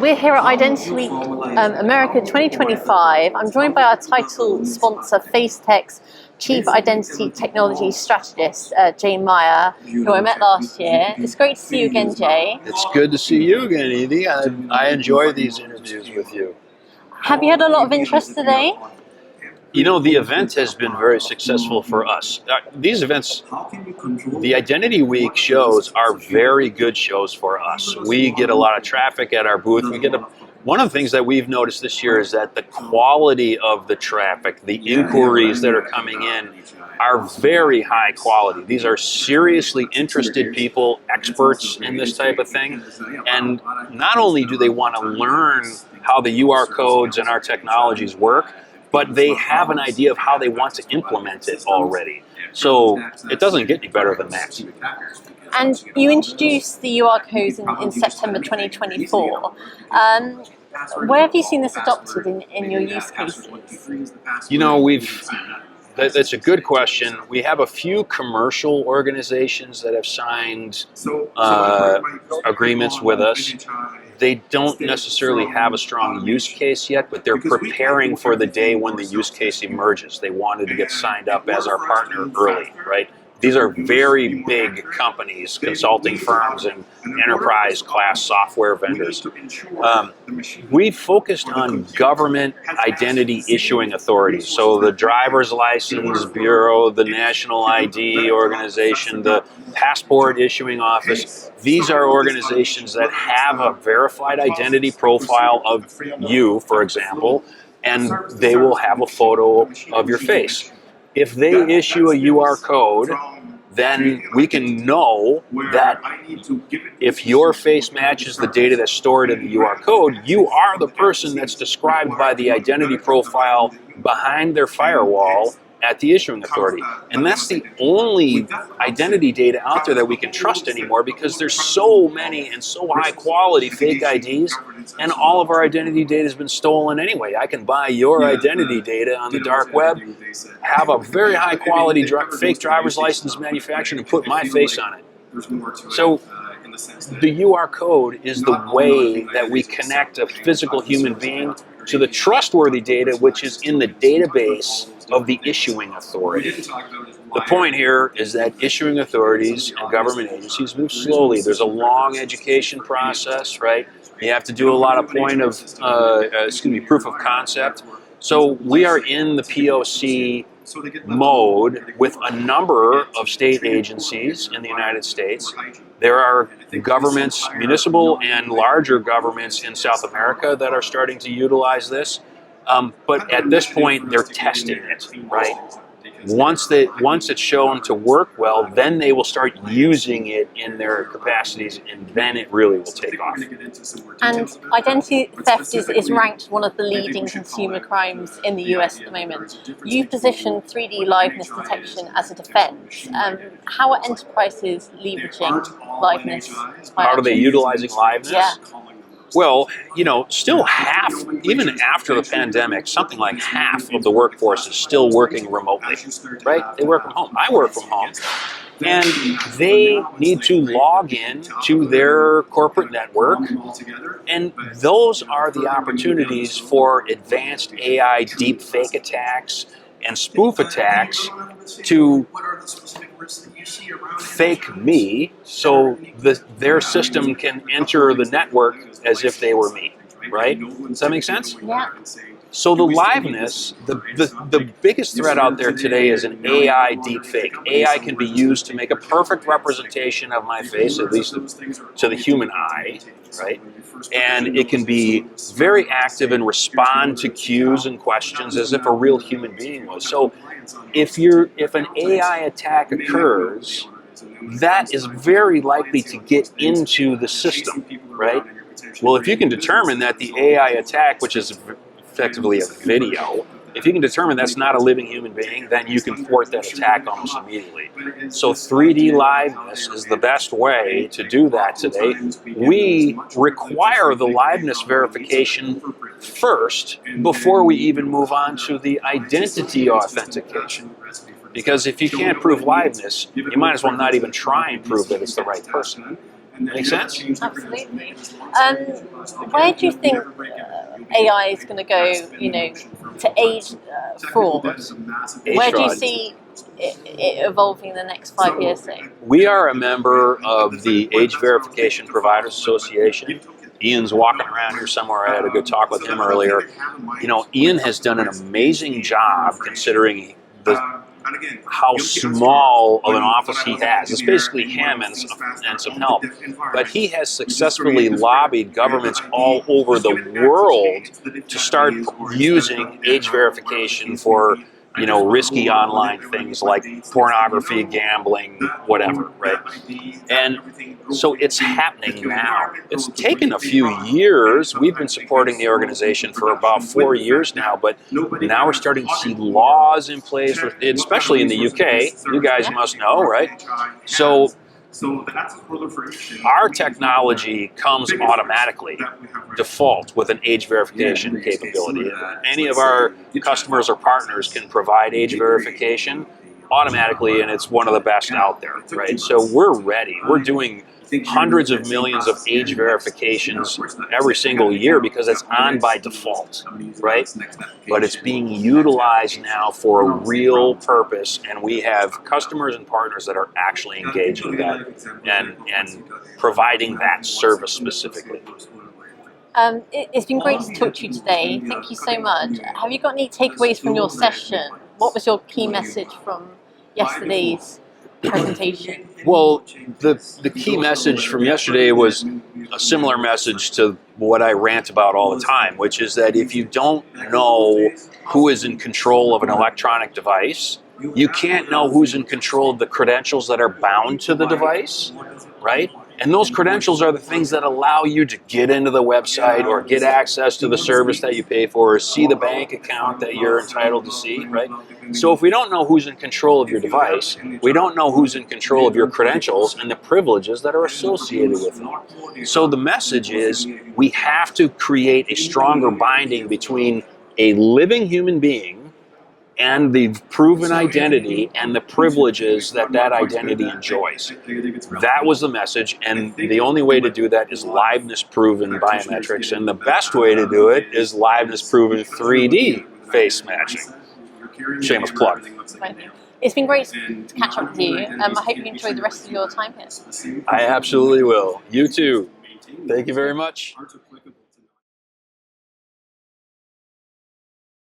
We're here at Identity Week America 2025. I'm joined by our title sponsor, FaceTec's Chief Identity Technology Strategist, Jay Meier, who I met last year. It's great to see you again, Jay. It's good to see you again, Edie. I enjoy these interviews with you. Have you had a lot of interest today? You know, the event has been very successful for us. These events, the Identity Week shows are very good shows for us. We get a lot of traffic at our booth. One of the things that we've noticed this year is that the quality of the traffic, the inquiries that are coming in, are very high quality. These are seriously interested people, experts in this type of thing. And not only do they want to learn how the UR codes and our technologies work, but they have an idea of how they want to implement it already. So it doesn't get any better than that. And you introduced the UR codes in September 2024. Where have you seen this adopted in your use cases? You know, that's a good question. We have a few commercial organizations that have signed agreements with us. They don't necessarily have a strong use case yet, but they're preparing for the day when the use case emerges. They wanted to get signed up as our partner early, right? These are very big companies, consulting firms and enterprise class software vendors. We focused on government identity issuing authorities. So the driver's license bureau, the national ID organization, the passport issuing office. These are organizations that have a verified identity profile of you, for example, and they will have a photo of your face. If they issue a UR code, then we can know that if your face matches the data that's stored in the UR code, you are the person that's described by the identity profile behind their firewall at the issuing authority. And that's the only identity data out there that we can trust anymore, because there's so many and so high quality fake IDs, and all of our identity data has been stolen anyway. I can buy your identity data on the dark web, have a very high quality fake driver's license manufactured and put my face on it. So the UR code is the way that we connect a physical human being to the trustworthy data, which is in the database of the issuing authority. The point here is that issuing authorities and government agencies move slowly. There's a long education process, right? You have to do a lot of proof of concept. So we are in the POC mode with a number of state agencies in the United States. There are governments, municipal and larger governments in South America that are starting to utilize this. But at this point, they're testing it, right? Once it's shown to work well, then they will start using it in their capacities, and then it really will take off. And identity theft is ranked one of the leading consumer crimes in the US at the moment. You position 3D liveness detection as a defense. How are enterprises leveraging liveness? How are they utilizing liveness? Yeah. Well, you know, still half, even after the pandemic, something like half of the workforce is still working remotely, right? They work from home. I work from home. And they need to log in to their corporate network. And those are the opportunities for advanced AI deepfake attacks and spoof attacks to fake me so their system can enter the network as if they were me, right? Does that make sense? Yeah. So the liveness, the biggest threat out there today is an AI deepfake. AI can be used to make a perfect representation of my face, at least to the human eye, right? And it can be very active and respond to cues and questions as if a real human being was. So if an AI attack occurs, that is very likely to get into the system, right? Well, if you can determine that the AI attack, which is effectively a video, if you can determine that's not a living human being, then you can thwart that attack almost immediately. So 3D liveness is the best way to do that today. We require the liveness verification first before we even move on to the identity authentication. Because if you can't prove liveness, you might as well not even try and prove that it's the right person. Make sense? Absolutely. Where do you think AI is going to go, to age fraud? Where do you see it evolving in the next 5 years, say? We are a member of the Age Verification Providers Association. Ian's walking around here somewhere. I had a good talk with him earlier. Ian has done an amazing job considering how small of an office he has. It's basically him and some help. But he has successfully lobbied governments all over the world to start using age verification for risky online things like pornography, gambling, whatever, right? And so it's happening now. It's taken a few years. We've been supporting the organization for about 4 years now, but now we're starting to see laws in place, especially in the UK. You guys must know, right? So our technology comes automatically, default, with an age verification capability. Any of our customers or partners can provide age verification automatically, and it's one of the best out there, right? So we're ready. We're doing hundreds of millions of age verifications every single year because it's on by default, right? But it's being utilized now for a real purpose, and we have customers and partners that are actually engaged with that and providing that service specifically. It's been great to talk to you today. Thank you so much. Have you got any takeaways from your session? What was your key message from yesterday's presentation? Well, the key message from yesterday was a similar message to what I rant about all the time, which is that if you don't know who is in control of an electronic device, you can't know who's in control of the credentials that are bound to the device, right? And those credentials are the things that allow you to get into the website or get access to the service that you pay for or see the bank account that you're entitled to see, right? So if we don't know who's in control of your device, we don't know who's in control of your credentials and the privileges that are associated with them. So the message is we have to create a stronger binding between a living human being and the proven identity and the privileges that identity enjoys. That was the message, and the only way to do that is liveness-proven biometrics, and the best way to do it is liveness-proven 3D face matching. Shameless plug. It's been great to catch up with you. I hope you enjoy the rest of your time here. I absolutely will. You too. Thank you very much.